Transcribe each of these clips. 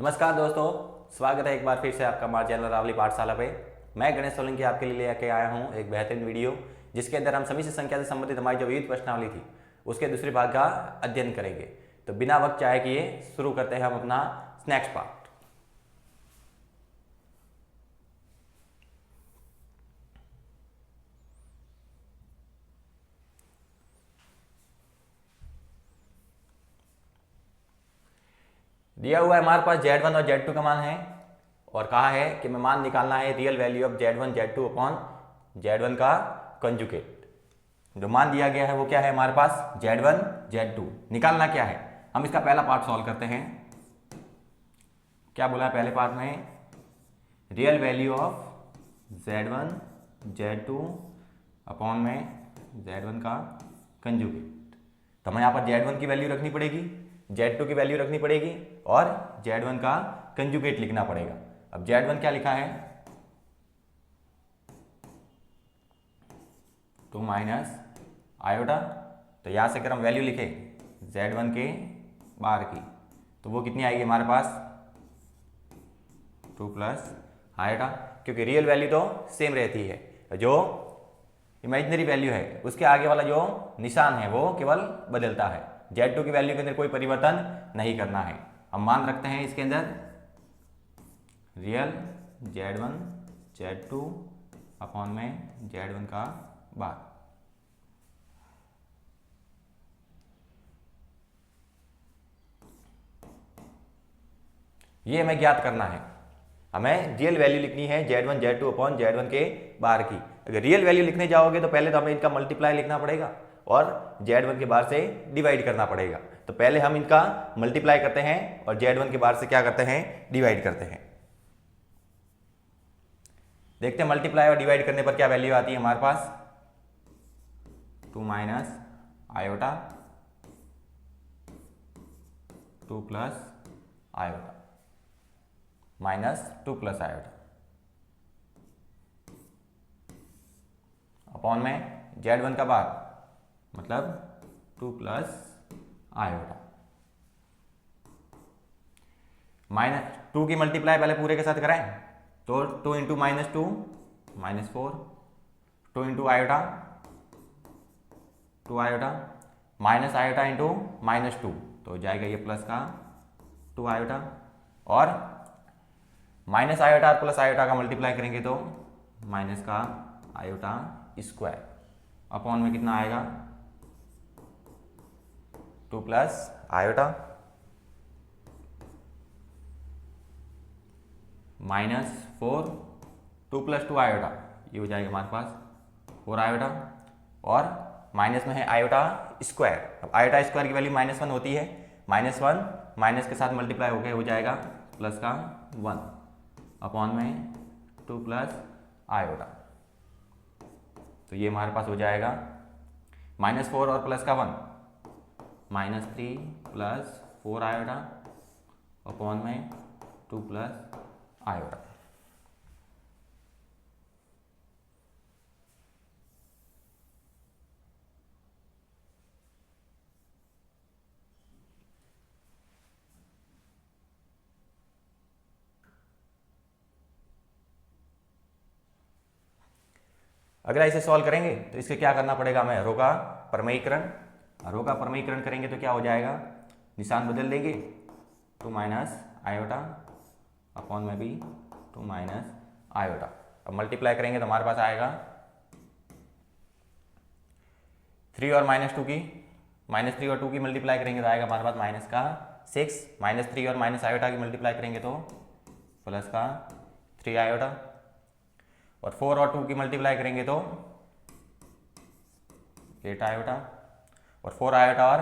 नमस्कार दोस्तों, स्वागत है एक बार फिर से आपका हमारे चैनल रावली पाठशाला पे। मैं गणेश सोलंकी आपके लिए लेके आया हूँ एक बेहतरीन वीडियो, जिसके अंदर हम समिश्र संख्या से संबंधित हमारी जो विविध प्रश्नावली थी उसके दूसरे भाग का अध्ययन करेंगे। तो बिना वक्त चाहे किए शुरू करते हैं हम अपना नेक्स्ट पार्ट। दिया हुआ है हमारे पास Z1 और Z2 का मान है और कहा है कि मैं मान निकालना है real value of Z1 Z2 upon Z1 का कंजुगेट। जो मान दिया गया है वो क्या है हमारे पास Z1 Z2। निकालना क्या है, हम इसका पहला पार्ट सॉल्व करते हैं। क्या बोला है पहले पार्ट में, real value of Z1 Z2 upon में Z1 का कंजुगेट। तो हमें यहाँ पर Z1 की वैल्यू रखनी पड़ेगी, Z2 की वैल्यू रखनी पड़ेगी और Z1 का कंजुगेट लिखना पड़ेगा। अब Z1 क्या लिखा है, 2 माइनस आयोटा। तो यहाँ से अगर हम वैल्यू लिखें Z1 के बार की तो वो कितनी आएगी हमारे पास, 2 प्लस आयोटा, क्योंकि रियल वैल्यू तो सेम रहती है, जो इमेजिनरी वैल्यू है उसके आगे वाला जो निशान है वो केवल बदलता है। Z2 की वैल्यू के अंदर कोई परिवर्तन नहीं करना है। हम मान रखते हैं इसके अंदर रियल Z1 Z2 अपॉन में Z1 का बार। ये हमें ज्ञात करना है, हमें रियल वैल्यू लिखनी है Z1 Z2 अपॉन Z1 के बार की। अगर रियल वैल्यू लिखने जाओगे तो पहले तो हमें इनका मल्टीप्लाई लिखना पड़ेगा और Z1 के बार से डिवाइड करना पड़ेगा। तो पहले हम इनका मल्टीप्लाई करते हैं और Z1 के बार से क्या करते हैं, डिवाइड करते हैं। देखते हैं मल्टीप्लाई और डिवाइड करने पर क्या वैल्यू आती है हमारे पास, 2 minus iota 2 plus iota minus 2 plus iota upon में Z1 का बार मतलब 2 प्लस आयोटा। माइनस 2 की मल्टीप्लाई पहले पूरे के साथ कराएं तो 2 into minus 2 minus 4, 2 into iota 2 iota minus iota into minus 2 तो हो जाएगा ये प्लस का 2 आयोटा, और माइनस आयोटा और प्लस आयोटा का मल्टीप्लाई करेंगे तो माइनस का आयोटा स्क्वायर अपॉन में कितना आएगा, 2 plus iota minus 4 2 plus 2 iota, ये हो जाएगा हमारे पास 4 आयोटा, और माइनस में है आयोटा स्क्वायर। अब आयोटा स्क्वायर की वैल्यू -1 होती है, -1 माइनस के साथ मल्टीप्लाई हो गया, हो जाएगा प्लस का 1 अपॉन में 2 प्लस आयोटा। तो ये हमारे पास हो जाएगा -4 और प्लस का 1 -3 प्लस 4 आयोटा अपॉन में 2 प्लस आयोटा। अगर ऐसे सॉल्व करेंगे तो इसके क्या करना पड़ेगा हमें, रो का प्रमेयीकरण। रो का प्रमेयीकरण करेंगे तो क्या हो जाएगा, निशान बदल देंगे, 2 माइनस आयोटा अपॉन में भी 2 माइनस आयोटा। अब मल्टीप्लाई करेंगे तो हमारे पास आएगा 3 और -2 की, -3 और 2 की मल्टीप्लाई करेंगे तो आएगा हमारे पास माइनस का 6, -3 और माइनस आयोटा की मल्टीप्लाई करेंगे तो प्लस का 3 आयोटा, और 4 और 2 की मल्टीप्लाई करेंगे तो 8 आयोटा, और 4 आयोटा और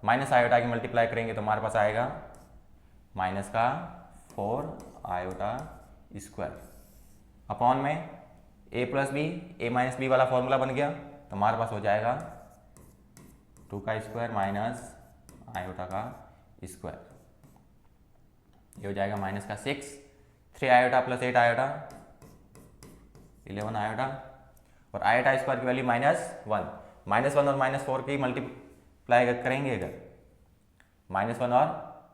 माइनस आयोटा की मल्टीप्लाई करेंगे तो हमारे पास आएगा माइनस का 4 आयोटा स्क्वायर अपॉन में a plus B, a minus B वाला फॉर्मूला बन गया तो हमारे पास हो जाएगा 2 का स्क्वायर माइनस आयोटा का स्क्वायर, ये हो जाएगा माइनस का 6, 3 आयोटा प्लस 8 आयोटा 11 आयोटा, और आयोटा स्क्वायर की वैल्यू -1, -1 और -4 की मल्टीप्लाई करेंगे अगर, -1 और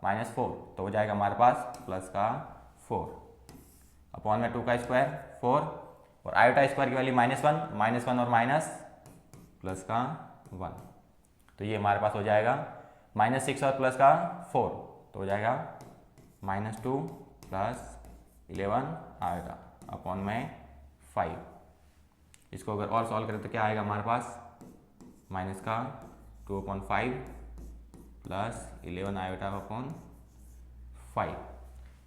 -4, तो हो जाएगा हमारे पास प्लस का 4 अपॉन में 2 का स्क्वायर 4 और आयोटा स्क्वायर की वैल्यू -1 और माइनस प्लस का 1, तो ये हमारे पास हो जाएगा -6 और प्लस का 4, तो हो जाएगा -2 प्लस 11 आयोटा अपॉन में 5। इसको अगर और सॉल्व करें तो क्या आएगा हमारे पास माइनस का 2/5 प्लस 11 आयोटा अपॉन 5।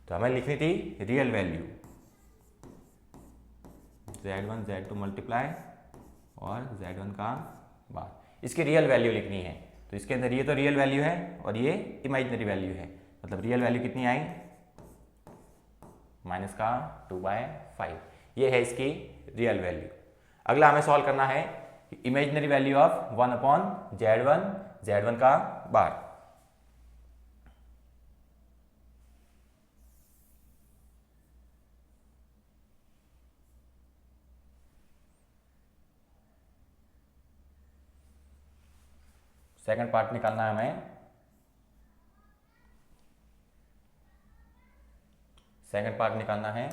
तो हमें लिखनी थी real value Z1 Z2 multiply और Z1 का बार, इसकी रियल वैल्यू लिखनी है। तो इसके अंदर ये तो रियल वैल्यू है और ये इमेजिनरी वैल्यू है, मतलब रियल वैल्यू कितनी आई माइनस का 2/5, ये है इसकी रियल वैल्यू। अगला हमें सॉल्व करना है imaginary value of 1/Z1 Z1 का बार। सेकंड पार्ट निकालना है हमें। सेकंड पार्ट निकालना है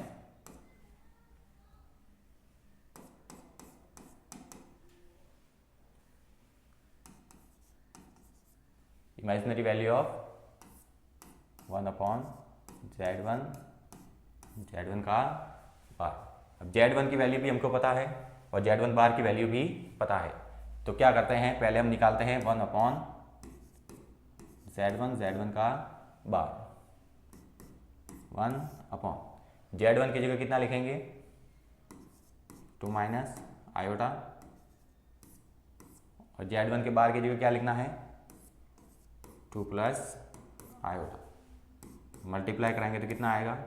imaginary value of 1/Z1 Z1 का बार। अब Z1 की वैल्यू भी हमको पता है और Z1 बार की वैल्यु भी पता है, तो क्या करते हैं पहले हम निकालते हैं 1/Z1 Z1 का बार। 1/Z1 की जगह कितना लिखेंगे 2 माइनस आयोटा और Z1 के बार की जगह क्या लिखना है 2 प्लस आयोटा। मल्टीप्लाई कराएंगे तो कितना आएगा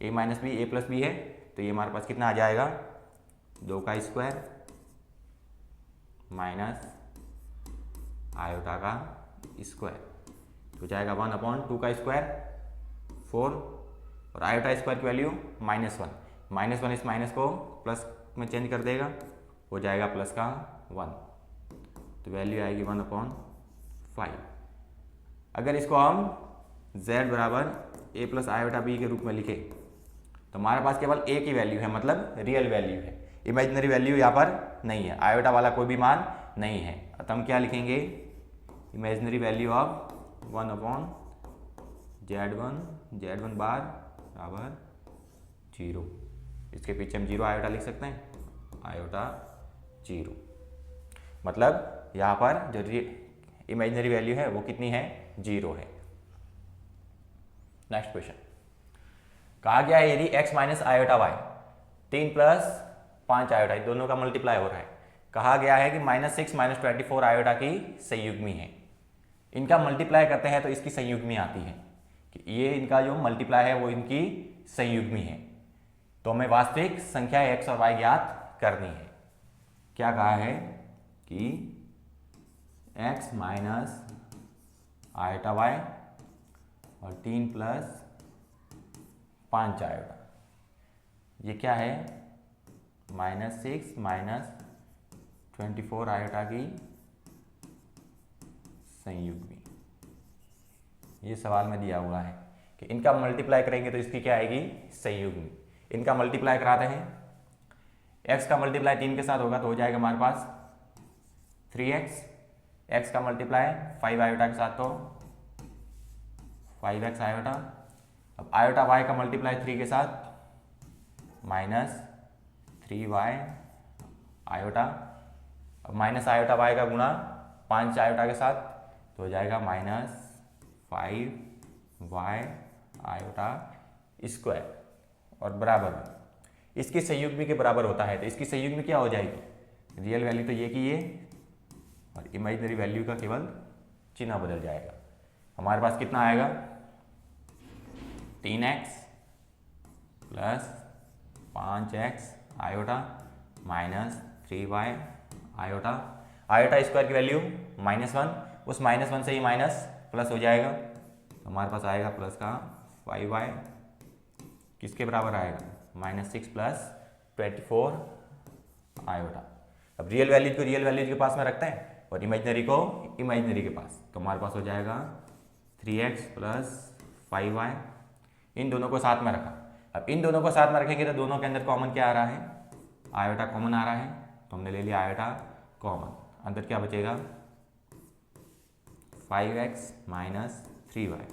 a minus B a plus B है, तो ये हमारे पास कितना आ जाएगा 2 का स्क्वायर माइनस आयोटा का स्क्वायर, तो जाएगा 1/2 का स्क्वायर 4 और आयोटा स्क्वायर की वैल्यू -1 इस माइनस को प्लस में चेंज कर देगा, हो जाएगा प्लस का 1, तो वैल्यू आएगी 1/5। अगर इसको हम z बराबर a प्लस आयोटा b के रूप में लिखे तो हमारे पास केवल a की वैल्यू है, मतलब रियल वैल्यू है, इमेजिनरी वैल्यू यहाँ पर नहीं है, आयोटा वाला कोई भी मान नहीं है। तो हम क्या लिखेंगे इमेजिनरी वैल्यू ऑफ 1/Z1 बार बराबर 0। इसके पीछे हम 0 आयोटा लिख सकते हैं, आयोटा 0, मतलब यहाँ पर जो इमेजिनरी वैल्यू है वो कितनी है 0 है। नेक्स्ट क्वेश्चन कहा गया है यदि x minus iota y 3 plus 5 iota दोनों का मल्टीप्लाई हो रहा है, कहा गया है कि -6 -24 आयोटा की संयुग्मी है। इनका मल्टीप्लाई करते हैं तो इसकी संयुग्मी आती है कि ये इनका जो मल्टीप्लाई है वो इनकी संयुग्मी है, तो हमें वास्तविक संख्या x और y ज्ञात करनी है। क्या कहा है कि x माइनस आयोटा y और 3 प्लस 5 आयोटा, ये क्या है -6 -24 आयोटा की संयुग्मी। ये सवाल में दिया हुआ है कि इनका मल्टीप्लाई करेंगे तो इसकी क्या आएगी संयुग्मी। इनका मल्टीप्लाई कराते हैं, x का मल्टीप्लाई 3 के साथ होगा तो हो जाएगा हमारे पास 3x, x का मल्टीप्लाई 5 आयोटा के साथ तो 5x आयोटा। अब आयोटा y का मल्टीप्लाई 3 के साथ -3y आयोटा। अब माइनस आयोटा y का गुणा 5 आयोटा के साथ तो हो जाएगा -5y आयोटा स्क्वायर और बराबर इसकी संयुग्मी के बराबर होता है, तो इसकी संयुग्मी क्या हो जाएगी रियल वैल्यू तो ये की ये और इमेजिनरी वैल्यू का केवल चिन्ह बदल जाएगा। हमारे पास कितना आएगा 3x plus 5x iota -3y iota. Iota square की वैल्यू -1, उस -1 से ही माइनस प्लस हो जाएगा तो हमारे पास आएगा प्लस का 5y, किसके बराबर आएगा -6 प्लस 24 आयोटा। अब रियल वैल्यू को रियल वैल्यू के पास में रखते हैं और इमेजिनरी को इमेजिनरी के पास, तो हमारे पास हो जाएगा 3x प्लस 5y, इन दोनों को साथ में रखा। अब इन दोनों को साथ में रखेंगे तो दोनों के अंदर कॉमन क्या आ रहा है, आयोटा कॉमन आ रहा है, तो हमने ले लिया आयोटा कॉमन। अंदर क्या बचेगा 5x minus 3y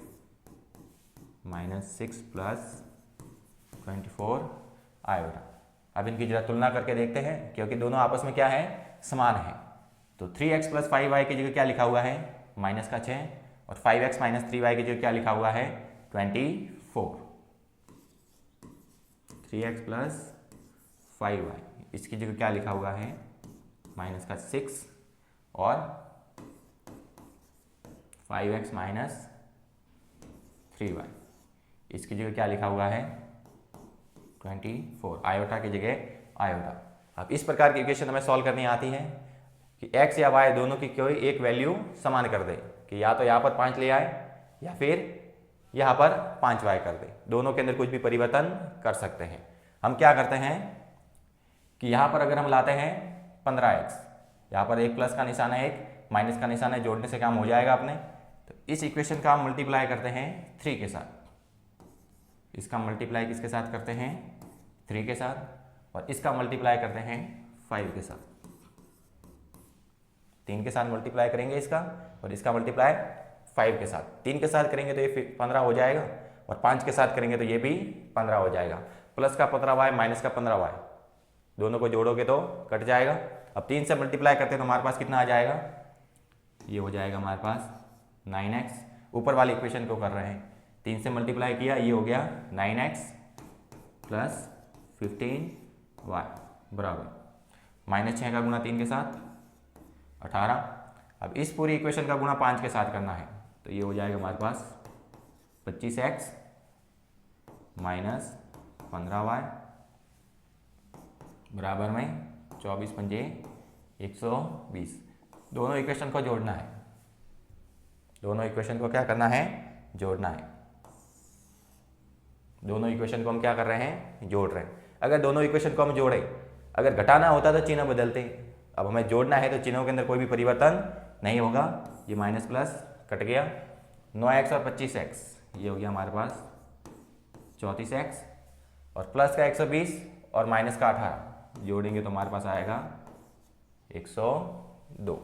minus 6 plus 24 iota. अब इनकी जरा तुलना करके देखते हैं, क्योंकि दोनों आपस में क्या है, समान है। तो 3x प्लस 5y की जगह क्या लिखा हुआ है, माइनस का 6, और 5x माइनस 3y की जगह क्या लिखा हुआ है 24। 3x प्लस 5y इसकी जगह क्या लिखा हुआ है माइनस का 6, और 5x माइनस 3y इसकी जगह क्या लिखा हुआ है 24, आयोटा की जगह आयोटा। अब इस प्रकार की इक्वेशन हमें सॉल्व करनी आती है कि x या y दोनों की कोई एक वैल्यू समान कर दे, कि या तो यहाँ पर 5 ले आए या फिर यहाँ पर 5y कर दे, दोनों के अंदर कुछ भी परिवर्तन कर सकते हैं। हम क्या करते हैं कि यहाँ पर अगर हम लाते हैं 15x, यहाँ पर एक प्लस का निशान है एक माइनस का निशान है, जोड़ने से काम हो जाएगा अपने। तो इस इक्वेशन का हम मल्टीप्लाई करते हैं 3 के साथ, इसका मल्टीप्लाई किसके साथ करते हैं 3 के साथ, और इसका मल्टीप्लाई करते हैं 5 के साथ। 3 के साथ मल्टीप्लाई करेंगे इसका, और इसका मल्टीप्लाई 5 के साथ। 3 के साथ करेंगे तो ये 15 हो जाएगा, और 5 के साथ करेंगे तो ये भी 15 हो जाएगा। प्लस का 15y माइनस का 15y दोनों को जोड़ोगे तो कट जाएगा। अब 3 से मल्टीप्लाई करते हैं तो हमारे पास कितना आ जाएगा, ये हो जाएगा हमारे पास 9x। ऊपर वाली इक्वेशन को कर रहे हैं, 3 से मल्टीप्लाई किया, ये हो गया 9x प्लस 15y बराबर माइनस 6 का गुणा 3 के साथ 18। अब इस पूरी इक्वेशन का गुणा 5 के साथ करना है, तो ये हो जाएगा हमारे पास 25x माइनस 15y बराबर में 24 पंजे 120। दोनों इक्वेशन को जोड़ना है, दोनों इक्वेशन को क्या करना है, जोड़ना है। दोनों इक्वेशन को हम क्या कर रहे हैं, जोड़ रहे हैं। अगर दोनों इक्वेशन को हम जोड़े, अगर घटाना होता तो चिन्ह बदलते, अब हमें जोड़ना है तो चिन्हों के अंदर कोई भी परिवर्तन नहीं होगा। ये माइनस प्लस कट गया, 9x और 25x ये हो गया हमारे पास 34x, और प्लस का 120 और माइनस का 18 जोड़ेंगे तो हमारे पास आएगा 102।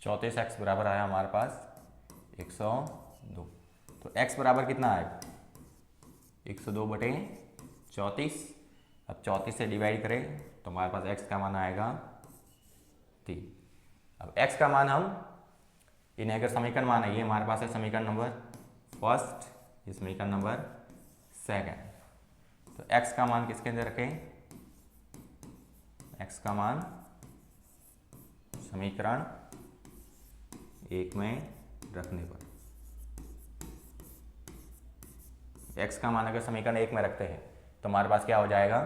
चौंतीस एक्स बराबर आया हमारे पास 102। तो x बराबर कितना आएगा 102 बटे 34। अब 34 से डिवाइड करें तो हमारे पास x का मान आएगा 3। अब x का मान हम इन्हें अगर समीकरण मान है, ये हमारे पास है समीकरण नंबर फर्स्ट, ये समीकरण नंबर सेकंड। तो x का मान किसके अंदर रखें, x का मान समीकरण 1 में रखने पर, x का मान अगर समीकरण 1 में रखते हैं तो हमारे पास क्या हो जाएगा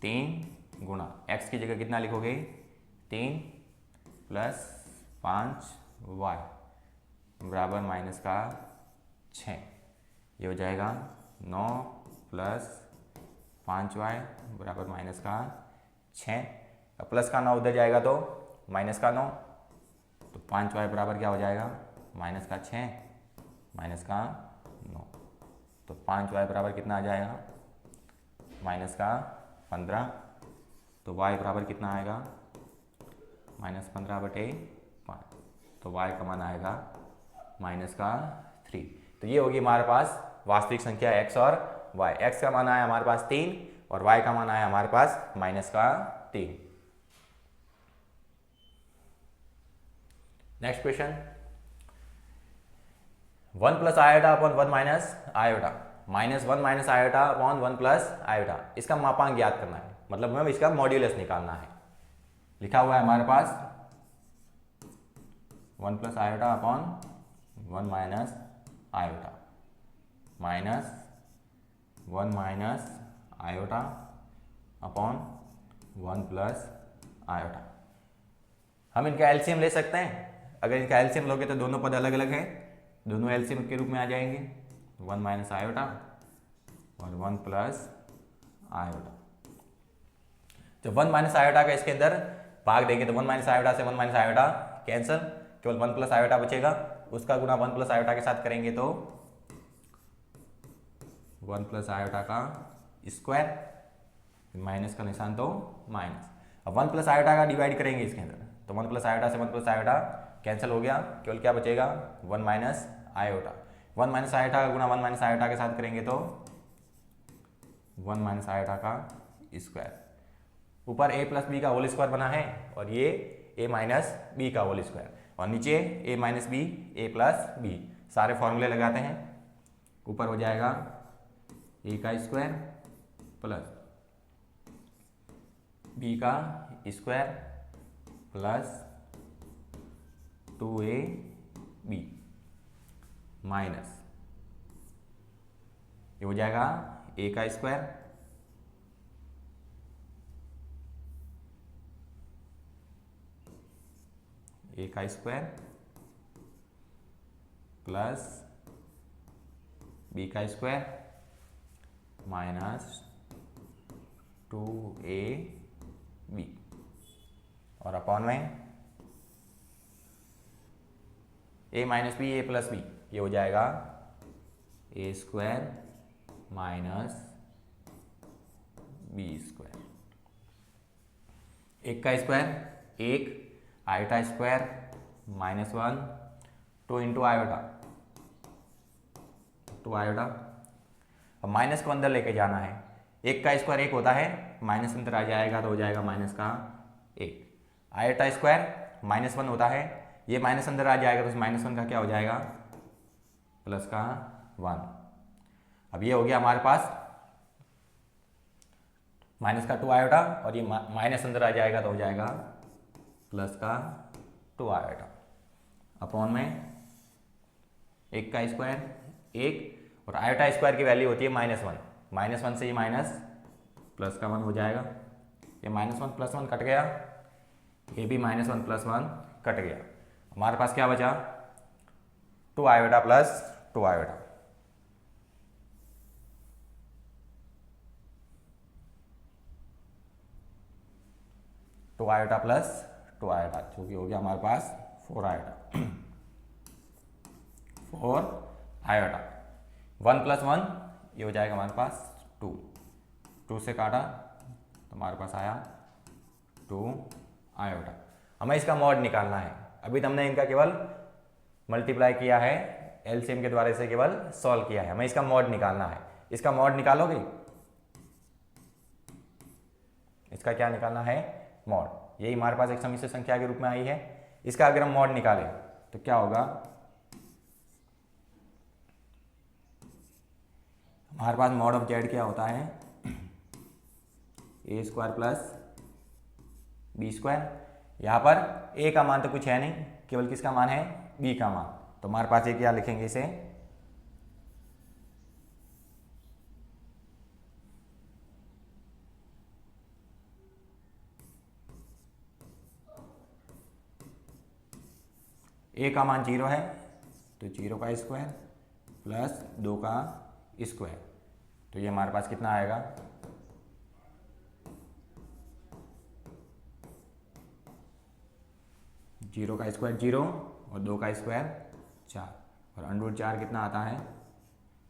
3 गुणा x की जगह कितना लिखोगे 3 प्लस 5y बराबर माइनस का 6, ये हो जाएगा 9 प्लस 5y बराबर माइनस का 6। अब प्लस का 9 उधर जाएगा तो माइनस का 9, तो 5y बराबर क्या हो जाएगा माइनस का 6 माइनस का 9, तो 5y बराबर कितना आ जाएगा माइनस का 15। तो y बराबर कितना आएगा माइनस 15 बटे 5, तो y का मान आएगा माइनस का 3। तो ये होगी हमारे पास वास्तविक संख्या x और y। x का मान आया हमारे पास 3 और y का मान आया हमारे पास माइनस का 3। Next question, 1 plus iota upon 1 minus iota minus 1 minus iota upon 1 plus iota, इसका मापांक ज्ञात करना है, मतलब हमें इसका मॉड्यूलस निकालना है। लिखा हुआ है हमारे पास 1 plus iota upon 1 minus iota minus 1 minus iota upon 1 plus iota. हम इनका एलसीएम ले सकते हैं। अगर इनका एलसीएम लोगे तो दोनों पद अलग अलग हैं, दोनों एलसीएम के रूप में आ जाएंगे। 1 माइनस आयोटा और 1 प्लस आयोटा। जब 1 माइनस आयोटा का इसके अंदर भाग देंगे तो 1 माइनस आयोटा से 1 माइनस आयोटा कैंसिल, केवल 1 प्लस आयोटा बचेगा, उसका गुना 1 प्लस आयोटा के साथ करेंगे तो 1 प्लस आयोटा का स्क्वायर, माइनस का निशान तो माइनस। अब 1 प्लस आयोटा का डिवाइड करेंगे इसके अंदर तो 1 प्लस आयोटा से 1 प्लस आयोटा कैंसिल हो गया, केवल क्या बचेगा 1 माइनस आयोटा। 1 माइनस आयोटा का गुना 1 माइनस आयोटा के साथ करेंगे तो 1 माइनस आयोटा का स्क्वायर। ऊपर a प्लस बी का होल स्क्वायर बना है और ये a माइनस बी का होल स्क्वायर, और नीचे a minus B A plus B. सारे फॉर्मूले लगाते हैं, ऊपर हो जाएगा a का स्क्वायर प्लस b का स्क्वायर प्लस 2ab माइनस ये हो जाएगा a का स्क्वायर प्लस b का स्क्वायर माइनस 2ab और अपॉन में a minus B A plus B, ये हो जाएगा a square minus B square. एक का स्क्वायर एक, iota square minus 1, 2 into iota 2 iota. अब माइनस को अंदर लेके जाना है, एक का स्क्वायर एक होता है, माइनस अंदर आ जाएगा तो हो जाएगा माइनस का एक। आयोटा स्क्वायर माइनस 1 होता है, ये माइनस अंदर आ जाएगा तो इस माइनस 1 का क्या हो जाएगा प्लस का 1। अब ये हो गया हमारे पास माइनस का 2 आयोटा और ये माइनस अंदर आ जाएगा तो हो जाएगा प्लस का 2 आयोटा अपॉन में एक का स्क्वायर एक, और आयोटा स्क्वायर की वैल्यू होती है -1, -1 से ये माइनस प्लस का 1 हो जाएगा, ये -1 प्लस 1 कट गया, ये भी -1 प्लस 1 कट गया। हमारे पास क्या बचा 2 iota plus 2 iota. Two iota plus 2 iota, जो कि हो गया हमारे पास 4 आयोटा 4 आयोटा। 1 प्लस 1 ये हो जाएगा हमारे पास 2, 2 से काटा तो हमारे पास आया 2 आयोटा। हमें इसका मॉड निकालना है। अभी तो हमने इनका केवल मल्टीप्लाई किया है, एलसीएम के द्वारा इसे केवल सॉल्व किया है, हमें इसका मॉड निकालना है। इसका मॉड निकालोगे, इसका क्या निकालना है मॉड। यही हमारे पास एक समिश्र संख्या के रूप में आई है, इसका अगर हम मॉड निकालें तो क्या होगा, हमारे पास मॉड ऑफ जेड क्या होता है ए स्क्वायर प्लस बी स्क्वायर। यहाँ पर ए का मान तो कुछ है नहीं, केवल किसका मान है बी का मान, तो हमारे पास ये क्या लिखेंगे इसे ए का मान 0 है तो 0 का स्क्वायर प्लस 2 का स्क्वायर, तो ये हमारे पास कितना आएगा 0 का स्क्वायर 0 और 2 का स्क्वायर 4, और √4 कितना आता है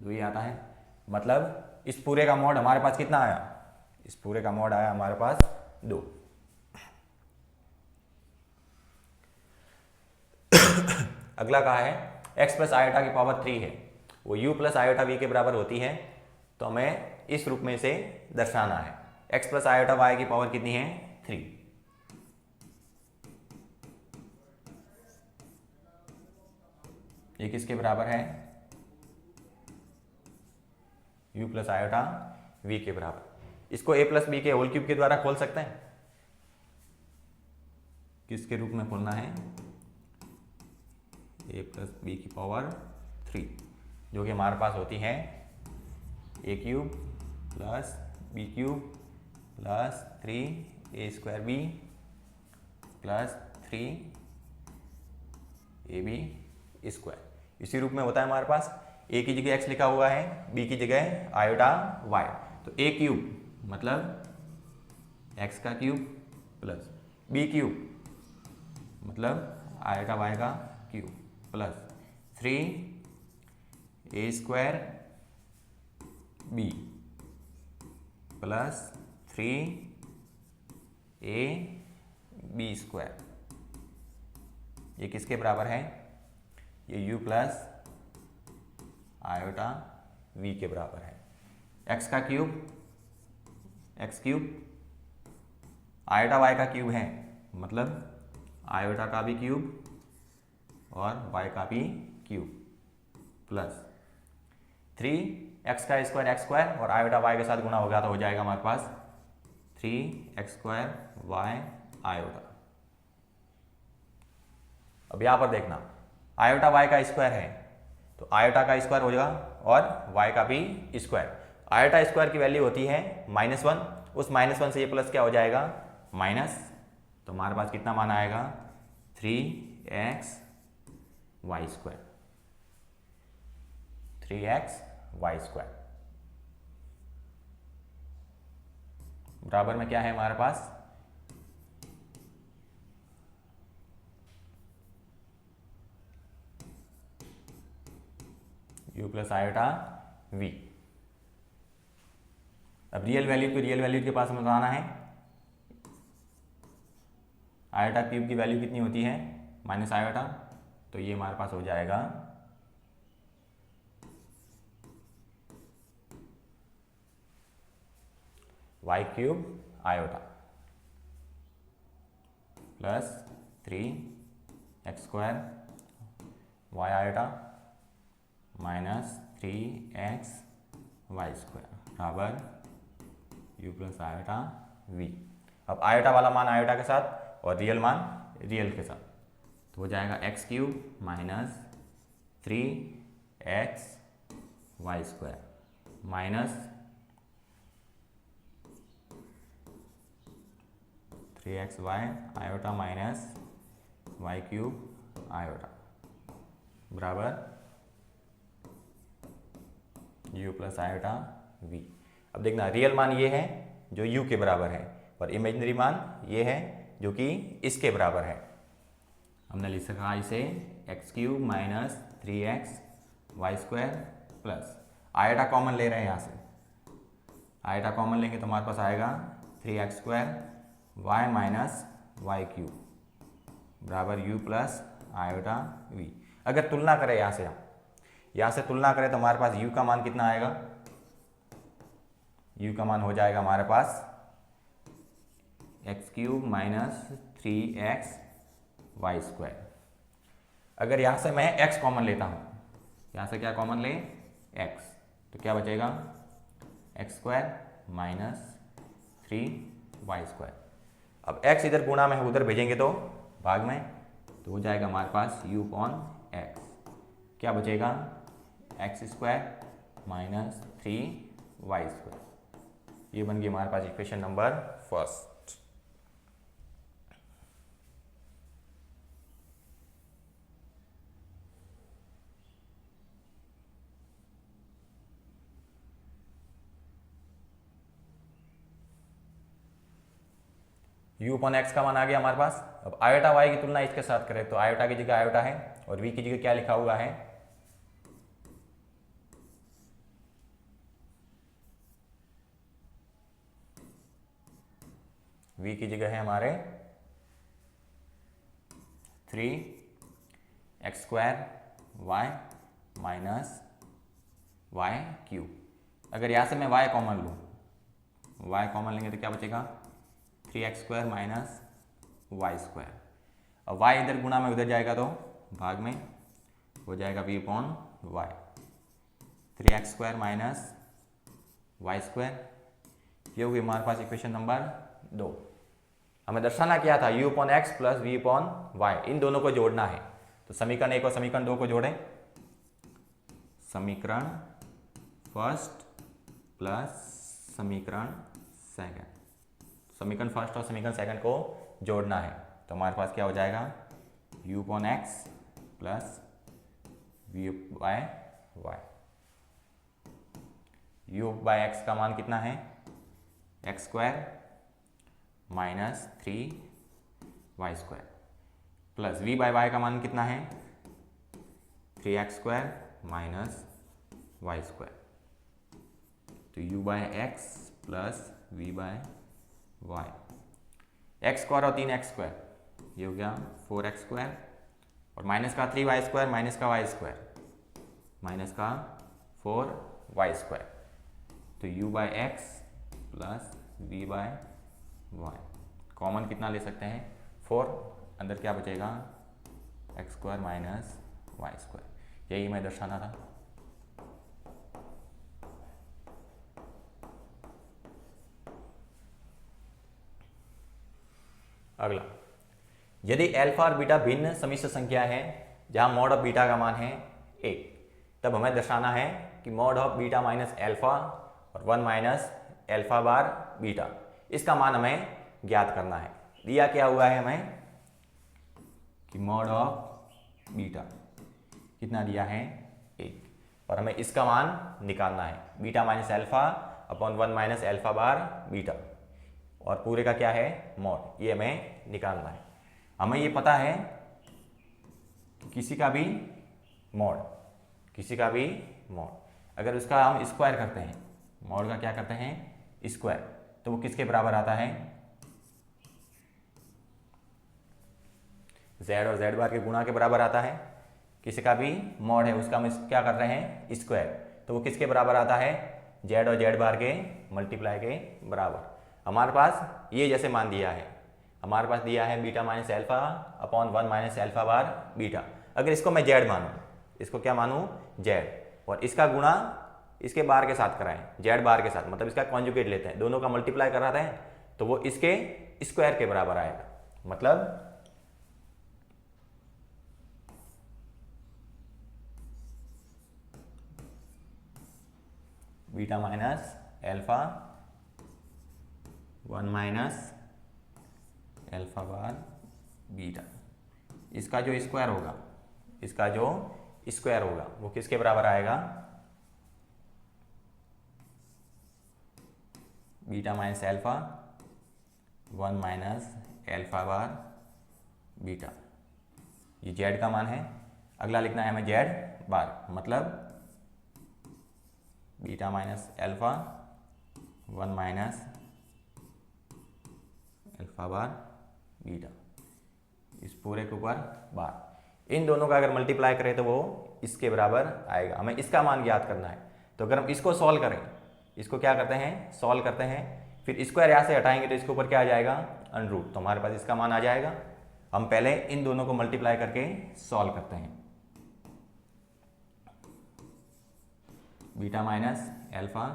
2 ही आता है। मतलब इस पूरे का मॉड हमारे पास कितना आया, इस पूरे का मॉड आया हमारे पास 2। अगला कहा है x प्लस आयोटा की पावर 3 है, वो u प्लस आयोटा v के बराबर होती है, तो हमें इस रूप में इसे दर्शाना है। x प्लस आयोटा y की पावर कितनी है 3, ये किसके बराबर है u प्लस आयोटा v के बराबर। इसको a प्लस बी के होल क्यूब के द्वारा खोल सकते हैं, किसके रूप में खोलना है a प्लस बी की पावर 3, जो कि हमारे पास होती है a cube plus B cube plus 3 a square B plus 3 ab square. इसी रूप में होता है हमारे पास ए की जगह एक्स लिखा हुआ है, बी की जगह आयोटा वाई, तो ए क्यूब मतलब एक्स का क्यूब प्लस बी क्यूब मतलब आयोटा वाई का cube plus 3a² B plus 3ab²। ये किसके बराबर है? ये u प्लस आयोटा v के बराबर है। x का cube x cube iota y का क्यूब है, मतलब आयोटा का भी क्यूब और y का भी क्यूब प्लस 3x² x² और आयोटा y के साथ गुणा हो गया तो हो जाएगा हमारे पास 3x² y आयोटा। अब यहाँ पर देखना आयोटा y का स्क्वायर है तो आयोटा का स्क्वायर हो जाएगा और y का भी स्क्वायर। आयोटा स्क्वायर की वैल्यू होती है -1, उस -1 से ये प्लस क्या हो जाएगा माइनस, तो हमारे पास कितना मान आएगा 3x y² बराबर में क्या है हमारे पास u प्लस आयोटा v। अब रियल वैल्यू को रियल वैल्यू के पास में लाना है। आयोटा क्यूब की वैल्यू कितनी होती है माइनस आयोटा, तो ये हमारे पास हो जाएगा y³ iota plus 3x² y iota minus 3x y² बराबर u प्लस आयोटा v। अब आयोटा वाला मान आयोटा के साथ और रियल मान रियल के साथ, तो हो जाएगा x³ minus 3x y² minus 3xy iota minus y³ iota बराबर u प्लस आयोटा v। अब देखना रियल मान ये है जो u के बराबर है और इमेजिनरी मान ये है जो कि इसके बराबर है। हमने लिख सका इसे x³ minus 3x y² plus iota common ले रहे हैं, यहाँ से आयोटा कॉमन लेंगे तो हमारे पास आएगा 3x² y माइनस y³ बराबर u प्लस आयोटा v। अगर तुलना करें यहाँ से तुलना करें तो हमारे पास u का मान कितना आएगा, u का मान हो जाएगा हमारे पास x³ माइनस 3x y²। अगर यहाँ से मैं x कॉमन लेता हूँ, यहाँ से क्या कॉमन ले x, तो क्या बचेगा x² माइनस 3y²। अब x इधर गुणा में उधर भेजेंगे तो भाग में, तो हो जाएगा हमारे पास u/x, क्या बचेगा x² माइनस 3y²। ये बन गई हमारे पास इक्वेशन नंबर फर्स्ट। u/x का मान आ गया हमारे पास। अब आयोटा y की तुलना इसके साथ करें तो आयोटा की जगह आयोटा है और v की जगह क्या लिखा हुआ है v की जगह है हमारे 3x² y माइनस y³। अगर यहाँ से मैं y कॉमन लूँ, y कॉमन लेंगे तो क्या बचेगा 3x² माइनस y²। अब y इधर गुणा में उधर जाएगा तो भाग में हो जाएगा v/y 3x² माइनस y²। ये होगी हमारे पास इक्वेशन नंबर 2। हमें दर्शाना क्या था u/x प्लस v/y, इन दोनों को जोड़ना है। तो समीकरण 1 और समीकरण 2 को जोड़ें। समीकरण फर्स्ट प्लस समीकरण सेकंड, समीकरण फर्स्ट और समीकरण सेकंड को जोड़ना है। तो हमारे पास क्या हो जाएगा u/x plus v/y u by x का मान कितना है, x square minus 3y² plus v by Y का मान कितना है, 3x² माइनस y²। तो u by x plus v by Y, x square और 3x², ये हो गया 4x² और माइनस का 3y² माइनस का y², माइनस का 4y²। तो u by x plus v by Y, common कितना ले सकते हैं, 4, अंदर क्या बचेगा, x² माइनस y²। यही मैं दर्शाना था। अगला, यदि अल्फा और बीटा भिन्न समिश्र संख्या है जहां मॉड ऑफ बीटा का मान है 1, तब हमें दर्शाना है कि mod of beta minus alpha और 1 माइनस अल्फा बार बीटा, इसका मान हमें ज्ञात करना है। दिया क्या हुआ है हमें कि मॉड ऑफ बीटा कितना दिया है, 1, और हमें इसका मान निकालना है, beta minus alpha upon 1 minus alpha bar beta, और पूरे का क्या है, मॉड, ये हमें निकालना है। हमें ये पता है कि किसी का भी मॉड अगर उसका हम स्क्वायर करते हैं, मॉड का क्या करते हैं, स्क्वायर, तो वो किसके बराबर आता है, z और z बार के गुणा के बराबर आता है। किसी का भी मॉड है उसका हम क्या कर रहे हैं, स्क्वायर, तो वो किसके बराबर आता है, z और z बार के मल्टीप्लाई के बराबर। हमारे पास ये जैसे मान दिया है, हमारे पास दिया है beta minus alpha upon 1 minus alpha bar beta. अगर इसको मैं z मानूँ, इसको क्या मानूँ, z, और इसका गुणा इसके बार के साथ कराएं, z बार के साथ, मतलब इसका कॉन्जुगेट लेते हैं, दोनों का मल्टीप्लाई कराते हैं, तो वो इसके स्क्वायर के बराबर आएगा। मतलब beta minus alpha 1 minus alpha bar beta, इसका जो स्क्वायर होगा, वो किसके बराबर आएगा, beta minus alpha 1 minus alpha bar beta. ये z का मान है। अगला लिखना है हमें z बार, मतलब beta minus alpha 1 minus alpha bar beta, इस पूरे के ऊपर बार। इन दोनों का अगर मल्टीप्लाई करें तो वो इसके बराबर आएगा। हमें इसका मान ज्ञात करना है, तो अगर हम इसको सॉल्व करें, इसको क्या करते हैं, सॉल्व करते हैं, फिर स्क्वायर यहाँ से हटाएंगे तो इसके ऊपर क्या आ जाएगा, अंडरूट, तो हमारे पास इसका मान आ जाएगा। हम पहले इन दोनों को मल्टीप्लाई करके सॉल्व करते हैं। Beta minus alpha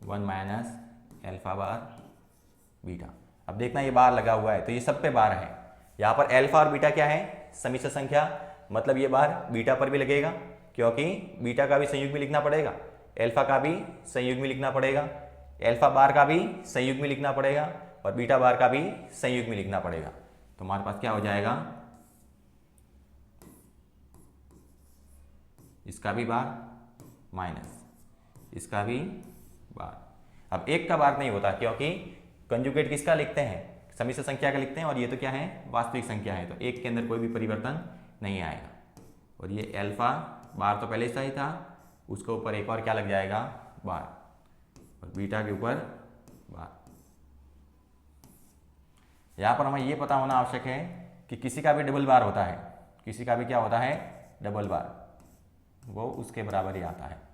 1 minus alpha bar beta. अब देखना ये बार लगा हुआ है, तो ये सब पे बार है। यहाँ पर अल्फा और बीटा क्या है, समिश्र संख्या, मतलब ये बार बीटा पर भी लगेगा, क्योंकि बीटा का भी संयुग्म में लिखना पड़ेगा, अल्फा का भी संयुग्म में लिखना पड़ेगा, अल्फा बार का भी संयुग्म में लिखना पड़ेगा, और बीटा बार का भी संयुग्म में लिखना पड़ेगा। तो हमारे पास क्या हो जाएगा, इसका भी बार माइनस इसका भी बार। अब एक का बार नहीं होता, क्योंकि कंजुगेट किसका लिखते हैं, समिश्र संख्या का लिखते हैं, और ये तो क्या है, वास्तविक संख्या है, तो एक के अंदर कोई भी परिवर्तन नहीं आएगा। और ये अल्फा बार तो पहले से ही था, उसके ऊपर एक और क्या लग जाएगा, बार, और बीटा के ऊपर बार। यहाँ पर हमें ये पता होना आवश्यक है कि किसी का भी डबल बार होता है, किसी का भी क्या होता है, डबल बार, वो उसके बराबर ही आता है।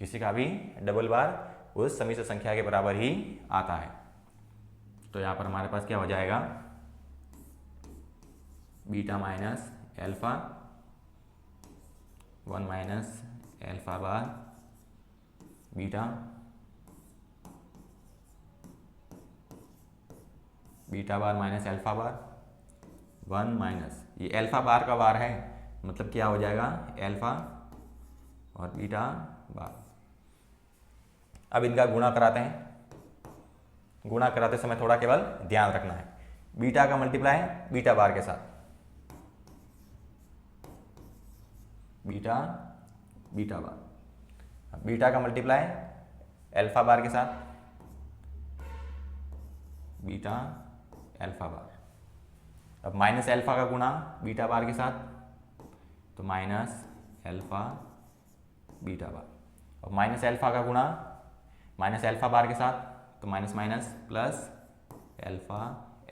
किसी का भी डबल बार उस समिश्र संख्या के बराबर ही आता है। तो यहाँ पर हमारे पास क्या हो जाएगा, beta minus alpha 1 minus alpha bar beta, beta bar minus alpha bar 1 minus, ये अल्फा बार का बार है, मतलब क्या हो जाएगा, अल्फा और बीटा बार। अब इनका गुणा कराते हैं। गुणा कराते समय थोड़ा केवल ध्यान रखना है, बीटा का मल्टीप्लाई बीटा बार के साथ, बीटा बीटा बार, बीटा का मल्टीप्लाई अल्फा बार के साथ, बीटा अल्फा बार। अब माइनस अल्फा का गुणा बीटा बार के साथ, तो माइनस अल्फा बीटा बार। और माइनस अल्फा का गुणा माइनस अल्फा बार के साथ, तो minus minus plus alpha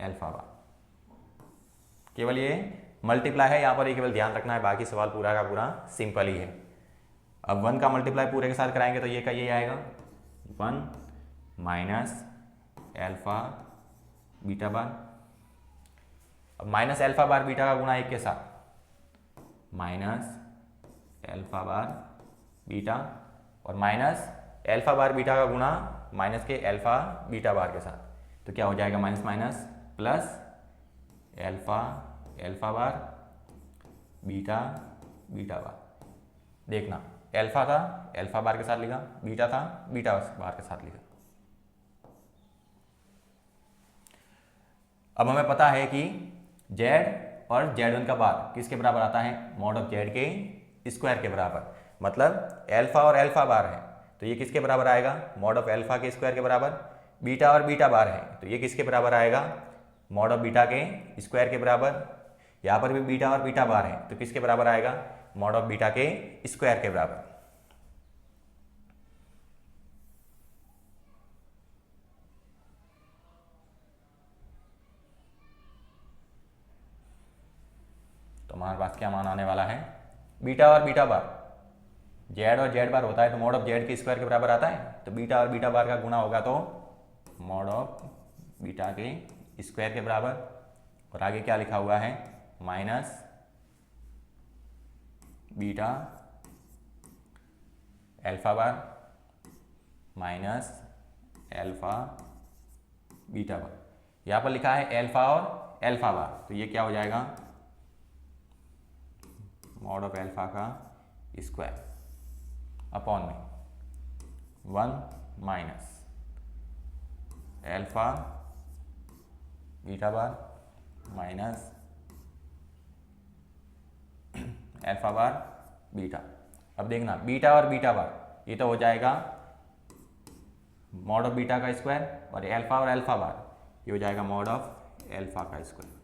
alpha बार। केवल ये मल्टीप्लाई है, यहाँ पर ये केवल ध्यान रखना है, बाकी सवाल पूरा का पूरा सिंपल ही है। अब 1 का मल्टीप्लाई पूरे के साथ कराएंगे तो ये का ये आएगा 1 माइनस अल्फा बीटा बार। अब माइनस अल्फा बार बीटा का गुणा 1 के साथ, माइनस अल्फा बार बीटा, और माइनस अल्फा बार बीटा का गुणा माइनस के अल्फा बीटा बार के साथ, तो क्या हो जाएगा minus minus plus alpha alpha bar beta beta bar. देखना अल्फा था अल्फा बार के साथ लिखा, बीटा था बीटा बार के साथ लिखा। अब हमें पता है कि z और z1 का बार किसके बराबर आता है, मॉड ऑफ z के स्क्वायर के बराबर। मतलब अल्फा और अल्फा बार है तो ये किसके बराबर आएगा, मॉड ऑफ अल्फा के स्क्वायर के बराबर। बीटा और बीटा बार है तो ये किसके बराबर आएगा, मॉड ऑफ बीटा के स्क्वायर के बराबर। यहाँ पर भी बीटा और बीटा बार है तो किसके बराबर आएगा, मॉड ऑफ बीटा के स्क्वायर के बराबर। तो हमारे पास क्या मान आने वाला है, बीटा और बीटा बार, जेड और जेड बार होता है तो मॉड ऑफ जेड के स्क्वायर के बराबर आता है, तो बीटा और बीटा बार का गुणा होगा तो मॉड ऑफ बीटा के स्क्वायर के बराबर। और आगे क्या लिखा हुआ है, minus beta alpha bar minus alpha beta bar. यहाँ पर लिखा है अल्फा और अल्फा बार, तो ये क्या हो जाएगा, मॉड ऑफ अल्फा का स्क्वायर अपॉन में 1 minus alpha beta bar minus alpha bar beta. अब देखना बीटा और बीटा बार ये तो हो जाएगा मॉड ऑफ बीटा का स्क्वायर, और अल्फा और अल्फा बार ये हो जाएगा मॉड ऑफ अल्फा का स्क्वायर,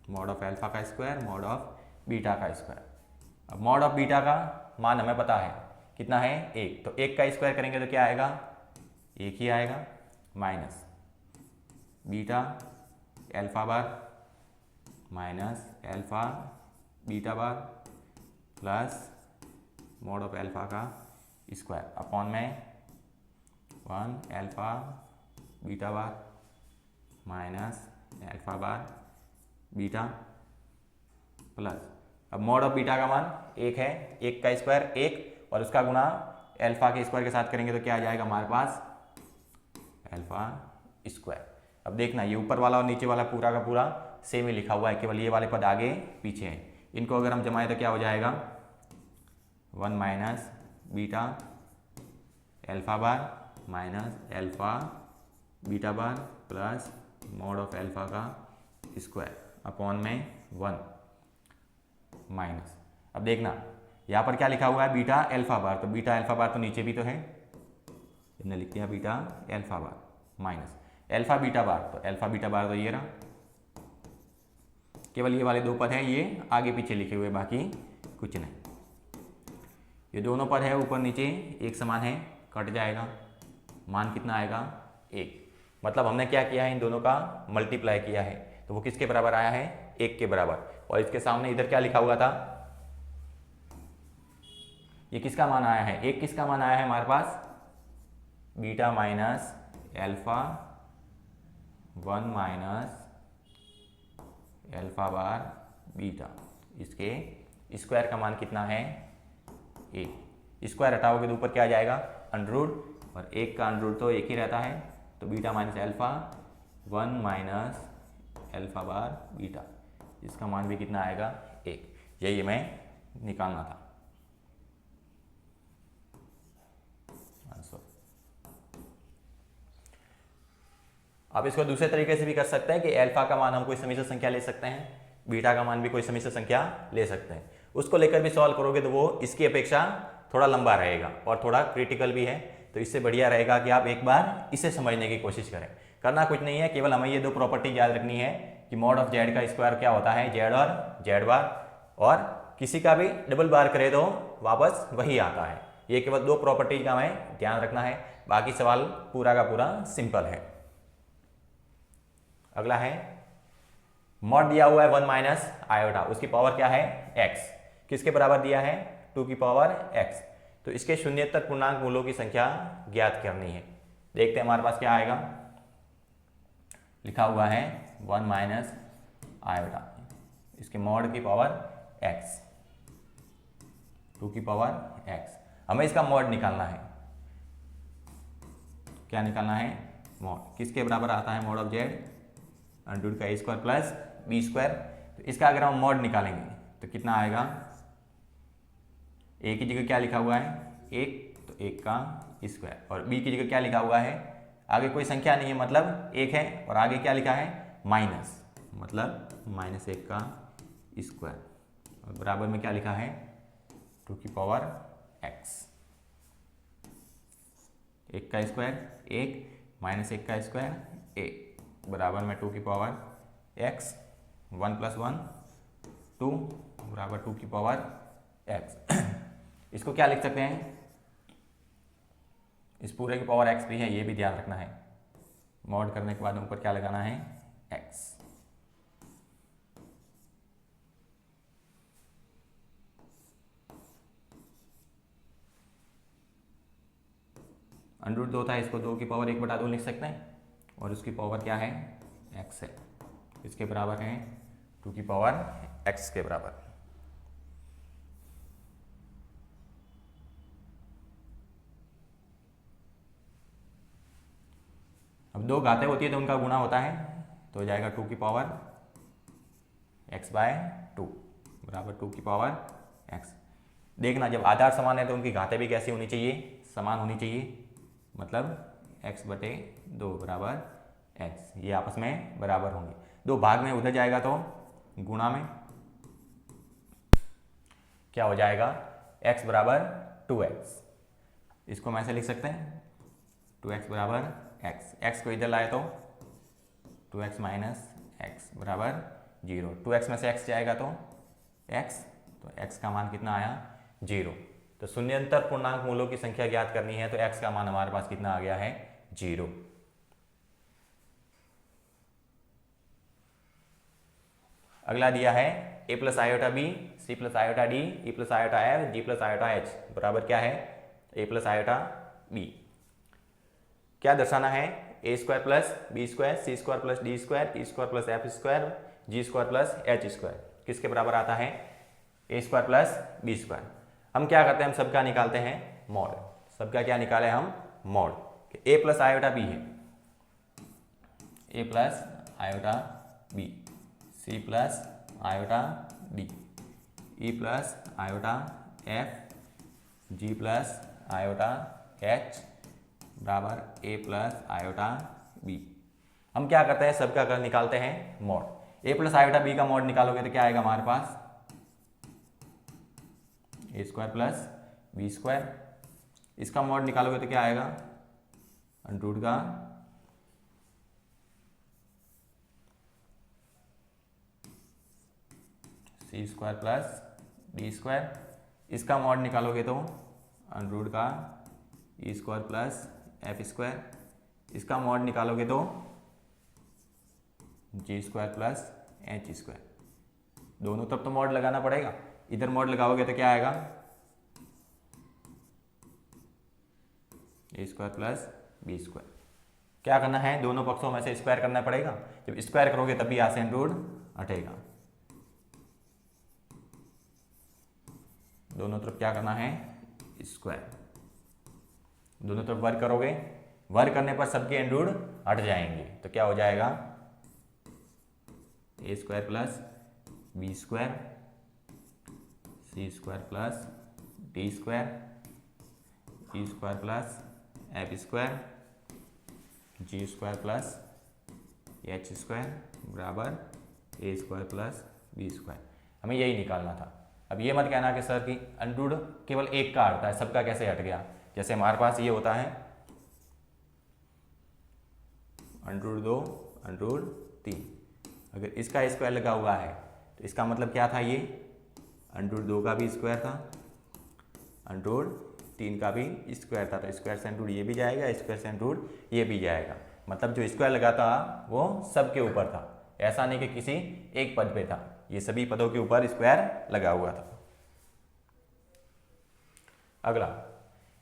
मॉड ऑफ अल्फा का स्क्वायर मॉड ऑफ बीटा का स्क्वायर। अब मॉड ऑफ बीटा का मान हमें पता है कितना है 1, तो 1 का स्क्वायर करेंगे तो क्या आएगा, 1 ही आएगा, minus beta alpha bar minus alpha beta bar plus mod of alpha का स्क्वायर अपॉन में 1 alpha beta bar minus alpha bar beta plus, अब मॉड ऑफ बीटा का मान 1 है, 1 का स्क्वायर 1 और उसका गुणा अल्फा के स्क्वायर के साथ करेंगे तो क्या आ जाएगा हमारे पास, अल्फा स्क्वायर। अब देखना ये ऊपर वाला और नीचे वाला पूरा का पूरा सेम ही लिखा हुआ है, केवल ये वाले पद आगे पीछे हैं। इनको अगर हम जमाएं तो क्या हो जाएगा, 1 minus beta alpha bar minus alpha beta bar plus mod of alpha का स्क्वायर अपॉन में 1 माइनस। अब देखना यहाँ पर क्या लिखा हुआ है, बीटा अल्फा बार, तो बीटा अल्फा बार तो नीचे भी तो है, हमने लिख दिया beta alpha bar minus alpha beta bar, तो अल्फा बीटा बार तो ये रहा। केवल ये वाले 2 पद हैं ये आगे पीछे लिखे हुए, बाकी कुछ नहीं। ये दोनों पद है ऊपर नीचे एक समान है, कट जाएगा, मान कितना आएगा 1। मतलब हमने क्या किया है, इन दोनों का मल्टीप्लाई किया है, तो वो किसके बराबर आया है, 1 के बराबर। और इसके सामने इधर क्या लिखा हुआ था, ये किसका मान आया है, 1 किसका मान आया है हमारे पास, beta minus alpha 1 minus alpha bar beta, इसके स्क्वायर का मान कितना है 1। स्क्वायर हटाओगे तो ऊपर क्या आ जाएगा, अंडररूट, और 1 का अंडररूट तो 1 ही रहता है, तो beta minus alpha 1 minus alpha bar beta, इसका मान भी कितना आएगा 1। यही हमें निकालना था आंसर। आप इसको दूसरे तरीके से भी कर सकते हैं कि अल्फा का मान हम कोई समिश्र संख्या ले सकते हैं, बीटा का मान भी कोई समिश्र संख्या ले सकते हैं। उसको लेकर भी सॉल्व करोगे तो वो इसकी अपेक्षा थोड़ा लंबा रहेगा और थोड़ा क्रिटिकल भी है, तो इससे बढ़िया रहेगा कि आप एक बार इसे समझने की कोशिश करें। करना कुछ नहीं है, केवल हमें ये दो प्रॉपर्टी याद रखनी है कि मॉड ऑफ जेड का स्क्वायर क्या होता है, जेड और जेड बार, और किसी का भी डबल बार करे तो वापस वही आता है। ये केवल दो प्रॉपर्टी का हमें ध्यान रखना है, बाकी सवाल पूरा का पूरा सिंपल है। अगला है मॉड दिया हुआ है 1 माइनस आयोटा, उसकी पावर क्या है x, किसके बराबर दिया है 2 की पावर x। तो इसके शून्येतर पूर्णांक मूलों की संख्या ज्ञात करनी है। देखते हैं हमारे पास क्या आएगा। लिखा हुआ है 1 माइनस आयोटा, इसके मॉड की पावर x, 2 की पावर x। हमें इसका मॉड निकालना है। क्या निकालना है, मॉड। किसके बराबर आता है मॉड ऑफ जेड, अंडर का a square plus B square. तो इसका अगर हम मॉड निकालेंगे तो कितना आएगा, a की जगह क्या लिखा हुआ है 1, तो 1 का स्क्वायर, और b की जगह क्या लिखा हुआ है, आगे कोई संख्या नहीं है मतलब 1 है, और आगे क्या लिखा है माइनस, मतलब -1 का स्क्वायर, और बराबर में क्या लिखा है 2 की पावर x। 1 का स्क्वायर 1, -1 का स्क्वायर 1, बराबर में 2 की पावर x, 1 + 1 2, बराबर 2 की पावर x। इसको क्या लिख सकते हैं, इस पूरे की पावर x भी है, ये भी ध्यान रखना है। मॉड करने के बाद ऊपर क्या लगाना है x। अंडर 2 था, इसको 2 की पावर 1/2 लिख सकते हैं, और उसकी पावर क्या है x है, इसके बराबर है 2 की पावर x के बराबर। अब दो घातें होती है तो उनका गुणा होता है, तो हो जाएगा 2 की पावर x/2 बराबर 2 की पावर x। देखना जब आधार समान है तो उनकी घातें भी कैसी होनी चाहिए, समान होनी चाहिए, मतलब x/2 बराबर x, ये आपस में बराबर होंगे। दो भाग में उधर जाएगा तो गुणा में क्या हो जाएगा x बराबर 2x। इसको हम ऐसे लिख सकते हैं 2x बराबर x, x को इधर लाए तो 2x - x बराबर 0। 2x में से x जाएगा तो x, तो x का मान कितना आया 0। तो शून्यंतर पूर्णांक मूलों की संख्या ज्ञात करनी है, तो x का मान हमारे पास कितना आ गया है 0। अगला दिया है a + iota b, c + iota d, e + iota f, g + iota h बराबर क्या है a + आयोटा b। क्या दर्शाना है a² + b² c² + d² e² + f², g² + h², किसके बराबर आता है a² + b²। हम क्या करते हैं, हम सबका निकालते हैं मॉड। सबका क्या निकाले हम मॉड। a + आयोटा b है, a + iota b, c + iota d, e + iota f, g + iota h बराबर a + आयोटा b। हम क्या करते हैं, सबका कर निकालते हैं मॉड। a + आयोटा b का मॉड निकालोगे तो क्या आएगा हमारे पास a² + b²। इसका मॉड निकालोगे तो क्या आएगा अंडर का c² + d²। इसका मॉड निकालोगे तो अंडर का e² + f²। इसका मॉड निकालोगे तो g² + h²। दोनों तरफ तो मॉड लगाना पड़ेगा, इधर मॉड लगाओगे तो क्या आएगा a² + b²। क्या करना है, दोनों पक्षों में से स्क्वायर करना पड़ेगा, जब स्क्वायर करोगे तभी यहाँ से अंडर हटेगा। दोनों तरफ क्या करना है स्क्वायर, दोनों तरफ वर्क करोगे, वर्क करने पर सबके अंडर हट जाएंगे, तो क्या हो जाएगा a² + b² c² + d² e² + f² g² + h² बराबर a² + b²। हमें यही निकालना था। अब ये मत कहना कि सर कि अंडर केवल एक का हटता है, सबका कैसे हट गया। जैसे हमारे पास ये होता है √2 √3, अगर इसका स्क्वायर लगा हुआ है तो इसका मतलब क्या था, ये √2 का भी स्क्वायर था, √3 का भी स्क्वायर था, तो स्क्वायर से √ ये भी जाएगा, स्क्वायर से √ ये भी जाएगा। मतलब जो स्क्वायर लगा था वो सबके ऊपर था, ऐसा नहीं कि किसी एक पद पे था, ये सभी पदों के ऊपर स्क्वायर लगा हुआ था। अगला,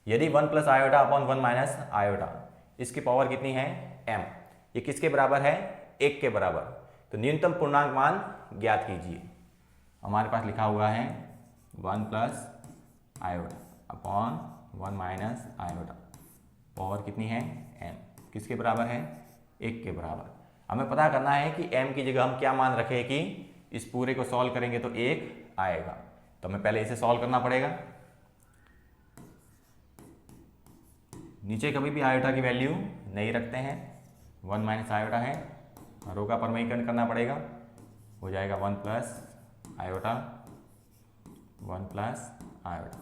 यदि 1 + आयोटा अपॉन 1 - आयोटा, इसकी पावर कितनी है m, ये किसके बराबर है 1 के बराबर, तो न्यूनतम पूर्णांक मान ज्ञात कीजिए। हमारे पास लिखा हुआ है 1 + आयोटा अपॉन 1 - आयोटा, पावर कितनी है m, किसके बराबर है 1 के बराबर। हमें पता करना है कि m की जगह हम क्या मान रखें कि इस पूरे को सॉल्व करेंगे तो 1 आएगा, तो हमें पहले इसे सॉल्व करना पड़ेगा। नीचे कभी भी आयोटा की वैल्यू नहीं रखते हैं, 1 - आयोटा है, रो का परमीकरण करना पड़ेगा, हो जाएगा 1 + आयोटा 1 + आयोटा,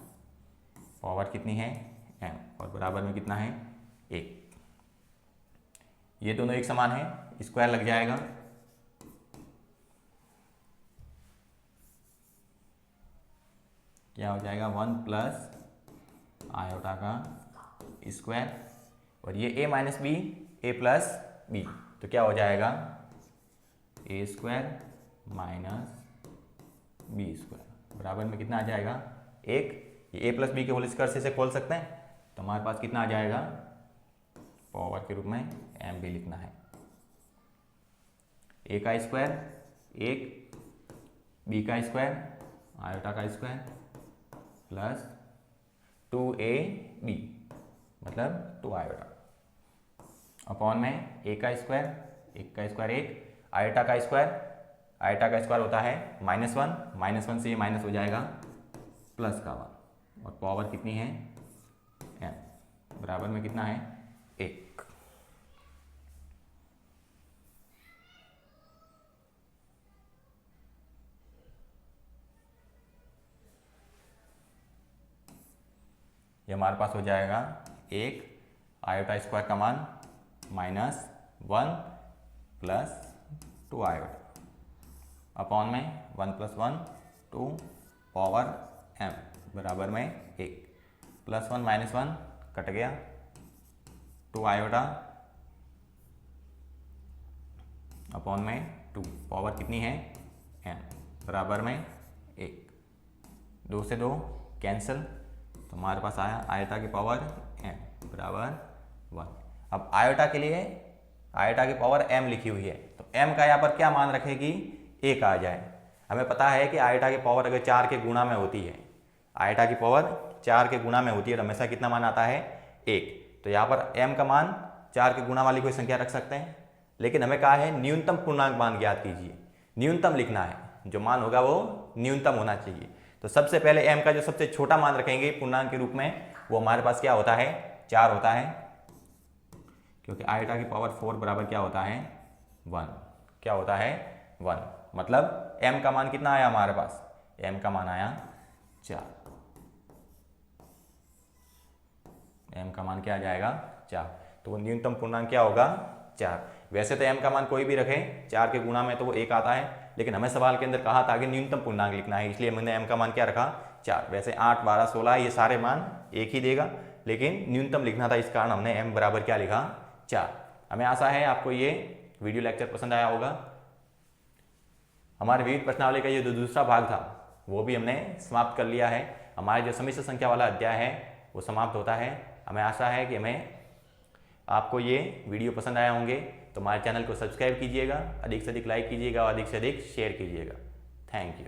पावर कितनी है m, और बराबर में कितना है 1। ये दोनों एक समान है, स्क्वायर लग जाएगा, क्या हो जाएगा 1 + आयोटा का स्क्वायर, और ये a - b a + b, तो क्या हो जाएगा a² - b², बराबर में कितना आ जाएगा 1। ये a + b के होल स्क्वायर से इसे खोल सकते हैं, तो हमारे पास कितना आ जाएगा, पावर के रूप में m भी लिखना है, a का स्क्वायर 1, b का स्क्वायर आयोटा का स्क्वायर प्लस 2ab मतलब 2 आयोटा अपॉन में a का स्क्वायर 1, आयोटा का स्क्वायर होता है -1, -1 से ये माइनस हो जाएगा प्लस का 1, और पावर कितनी है m, बराबर में कितना है 1। ये हमारे पास हो जाएगा 1 आयोटा स्क्वायर का मान -1 प्लस 2 आयोटा अपॉन में 1 + 1 2 पावर m, बराबर में 1, +1 - 1 कट गया, 2 आयोटा अपॉन में 2, पावर कितनी है m, बराबर में 1, 2 से 2 कैंसिल, तो हमारे पास आया आयोटा की पावर m बराबर 1। अब आयोटा के लिए आयोटा की पावर m लिखी हुई है, तो m का यहाँ पर क्या मान रखेगी 1 आ जाए। हमें पता है कि आयोटा की पावर अगर 4 के गुणा में होती है, आयोटा की पावर 4 के गुणा में होती है तो हमेशा कितना मान आता है 1, तो यहाँ पर m का मान 4 के गुणा वाली कोई संख्या रख सकते हैं, लेकिन हमें कहा है न्यूनतम पूर्णांक मान ज्ञात कीजिए, न्यूनतम लिखना है, जो मान होगा वो न्यूनतम होना चाहिए। तो सबसे पहले m का जो सबसे छोटा मान रखेंगे पूर्णांक के रूप में, वो हमारे पास क्या होता है 4 होता है, क्योंकि आयोटा की पावर 4 बराबर क्या होता है 1, क्या होता है 1, मतलब m का मान कितना आया हमारे पास, m का मान आया 4, m का मान क्या आ जाएगा 4, तो वो न्यूनतम पूर्णांक क्या होगा 4। वैसे तो m का मान कोई भी रखे 4 के गुणा में तो वो 1 आता है, लेकिन हमें सवाल के अंदर कहा था कि न्यूनतम पूर्णांक लिखना है, इसलिए मैंने m का मान क्या रखा 4। वैसे 8, 12, 16 ये सारे मान एक ही देगा, लेकिन न्यूनतम लिखना था, इस कारण हमने m बराबर क्या लिखा 4। हमें आशा है आपको ये वीडियो लेक्चर पसंद आया होगा। हमारे विविध प्रश्नावली का ये जो दूसरा भाग था वो भी हमने समाप्त कर लिया है। हमारे जो सम्मिश्र संख्या वाला अध्याय है वो समाप्त होता है। हमें आशा है कि आपको ये वीडियो पसंद आया होंगे, तो हमारे चैनल को सब्सक्राइब कीजिएगा, अधिक से अधिक लाइक कीजिएगा और अधिक से अधिक शेयर कीजिएगा। Thank you.